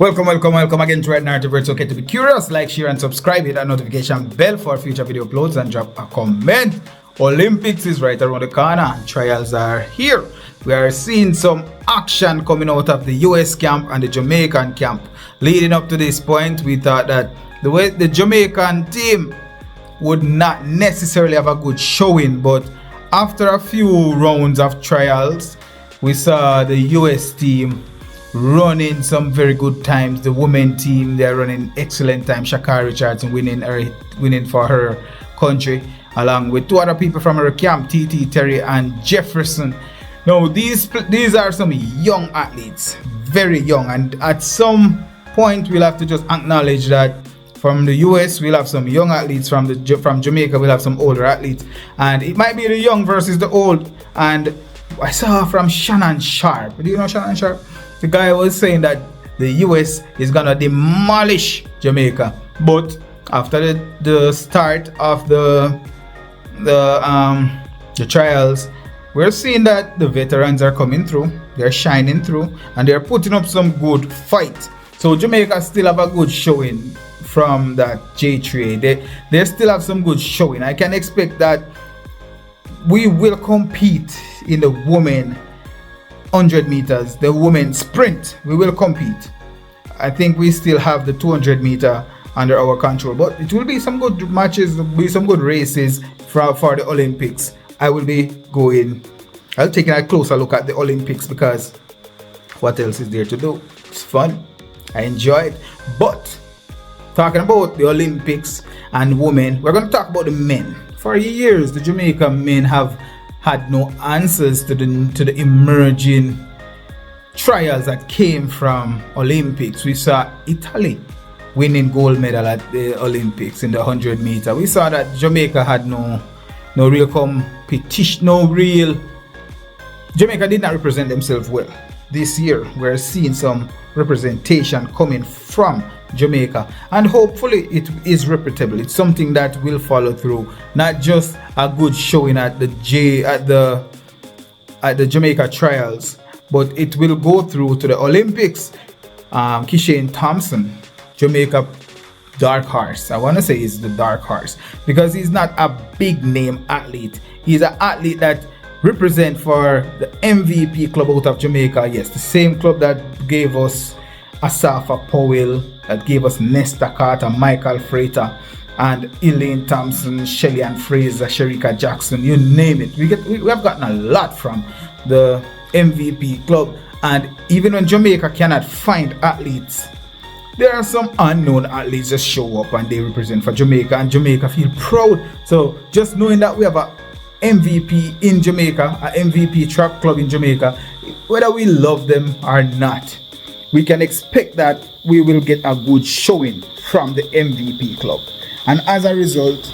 Welcome again to Red Narrative, where it's okay to be curious. Like, share, and subscribe. Hit that notification bell for future video uploads and drop a comment. Olympics is right around the corner. Trials are here. We are seeing some action coming out of the US camp and the Jamaican camp. Leading up to this point, we thought that the Jamaican team would not necessarily have a good showing, but after a few rounds of trials, we saw the US team running some very good times. The women team, they're running excellent time. Shakari Richardson winning for her country, along with two other people from her camp, TT Terry and Jefferson. Now these are some young athletes, very young, and at some point we'll have to just acknowledge that from the US we'll have some young athletes, from Jamaica we'll have some older athletes, and it might be the young versus the old. And I saw from Shannon Sharp. Do you know Shannon Sharp? The guy was saying that the US is gonna demolish Jamaica, but after the start of the trials, we're seeing that the veterans are coming through, they're shining through, and they're putting up some good fight. So Jamaica still have a good showing from that J3. They still have some good showing. I can expect that we will compete in the women 100 meters, the women sprint. We will compete. I think we still have the 200 meter under our control, but it will be some good matches, be some good races for the Olympics. I'll take a closer look at the Olympics, because what else is there to do? It's fun, I enjoy it. But talking about the Olympics and women, we're going to talk about the men. For years, the Jamaican men have had no answers to the emerging trials that came from Olympics. We saw Italy winning gold medal at the Olympics in the 100 meter. We saw that Jamaica had no real competition, Jamaica did not represent themselves well. This year we're seeing some representation coming from Jamaica, and hopefully it is reputable. It's something that will follow through, not just a good showing at the Jamaica trials, but it will go through to the Olympics. Kishane Thompson, Jamaica dark horse. I want to say he's the dark horse because he's not a big name athlete. He's an athlete that represent for the MVP club out of Jamaica. Yes, the same club that gave us Asafa Powell, that gave us Nesta Carter, Michael Frater, and Elaine Thompson, Shelly Ann Fraser, Sherika Jackson, you name it. We have gotten a lot from the MVP club. And even when Jamaica cannot find athletes, there are some unknown athletes that show up and they represent for Jamaica, and Jamaica feel proud. So just knowing that we have a MVP in Jamaica, an MVP track club in Jamaica, whether we love them or not, we can expect that we will get a good showing from the MVP club. And as a result,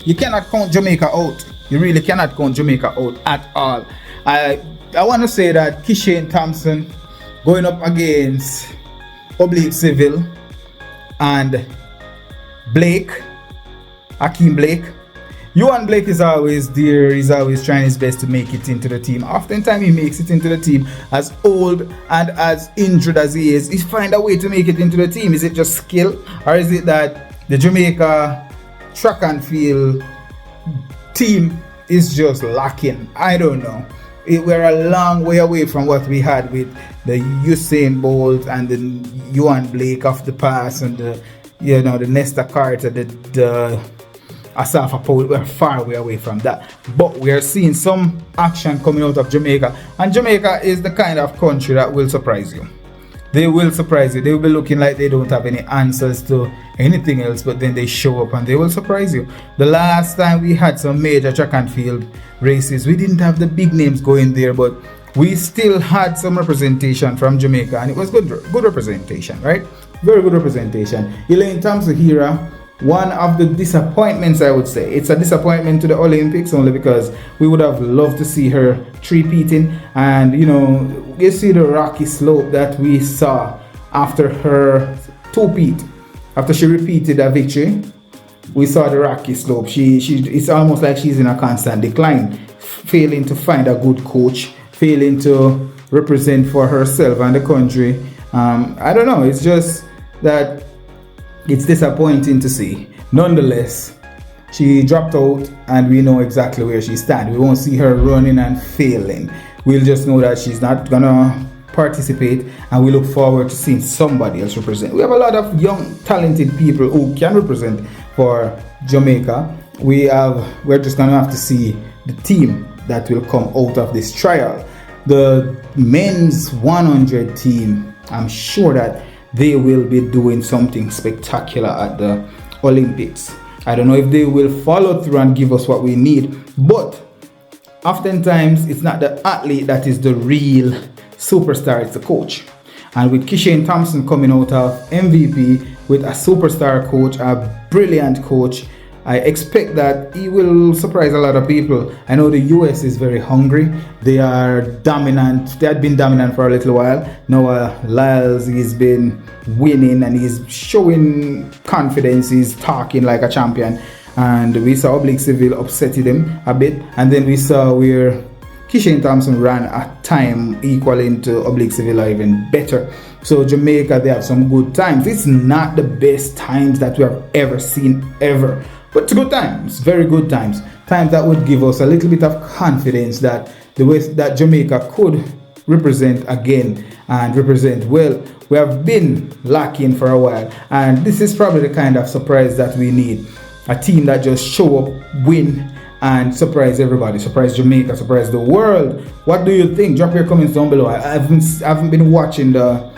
you cannot count Jamaica out. You really cannot count Jamaica out at all. I want to say that Kishane Thompson going up against Oblique Civil and Hakeem Blake. Ewan Blake is always there. He's always trying his best to make it into the team. Oftentimes he makes it into the team. As old and as injured as he is, he finds a way to make it into the team. Is it just skill, or is it that the Jamaica track and field team is just lacking? I don't know. We're a long way away from what we had with the Usain Bolt and the Ewan Blake of the past, and the Nesta Carter, the Asafa Powell. We're far away from that, but we are seeing some action coming out of Jamaica, and Jamaica is the kind of country that will surprise you. They will surprise you. They will be looking like they don't have any answers to anything else, but then they show up and they will surprise you. The last time we had some major track and field races, we didn't have the big names going there, but we still had some representation from Jamaica, and it was good representation, right? Very good representation. Elaine Thompson here, one of the disappointments, I would say. It's a disappointment to the Olympics only because we would have loved to see her three-peating, and you see the rocky slope that we saw after her two-peat, after she repeated a victory. We saw the rocky slope. It's almost like she's in a constant decline, failing to find a good coach, failing to represent for herself and the country, I don't know, it's just that it's disappointing to see. Nonetheless, she dropped out and we know exactly where she stands. We won't see her running and failing. We'll just know that she's not gonna participate, and we look forward to seeing somebody else represent. We have a lot of young talented people who can represent for Jamaica. We're just gonna have to see the team that will come out of this trial. The men's 100 team, I'm sure that they will be doing something spectacular at the Olympics. I don't know if they will follow through and give us what we need, but oftentimes it's not the athlete that is the real superstar, it's the coach. And with Kishane Thompson coming out of MVP with a superstar coach, a brilliant coach, I expect that he will surprise a lot of people. I know the US is very hungry. They are dominant. They had been dominant for a little while. Now Lyles, he's been winning and he's showing confidence. He's talking like a champion. And we saw Oblique Civil upsetting him a bit. And then we saw where Kishane Thompson ran a time equaling to Oblique Civil or even better. So Jamaica, they have some good times. It's not the best times that we have ever seen ever. But it's good times, very good times. Times that would give us a little bit of confidence that the way that Jamaica could represent again and represent well. We have been lacking for a while, and this is probably the kind of surprise that we need. A team that just show up, win, and surprise everybody, surprise Jamaica, surprise the world. What do you think? Drop your comments down below. I haven't been watching the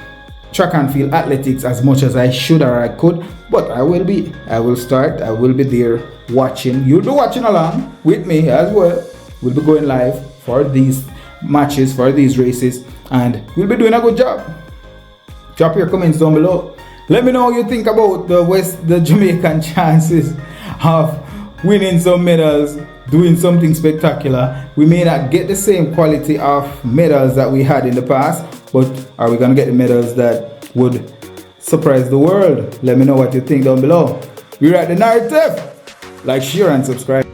track and field athletics as much as I should or I could, but I will be there watching. You'll be watching along with me as well. We'll be going live for these matches, for these races, and we'll be doing a good job. Drop your comments down below. Let me know what you think about the Jamaican chances of winning some medals, doing something spectacular. We may not get the same quality of medals that we had in the past, but are we gonna get the medals that would surprise the world? Let me know what you think down below. We write the narrative. Like, share, and subscribe.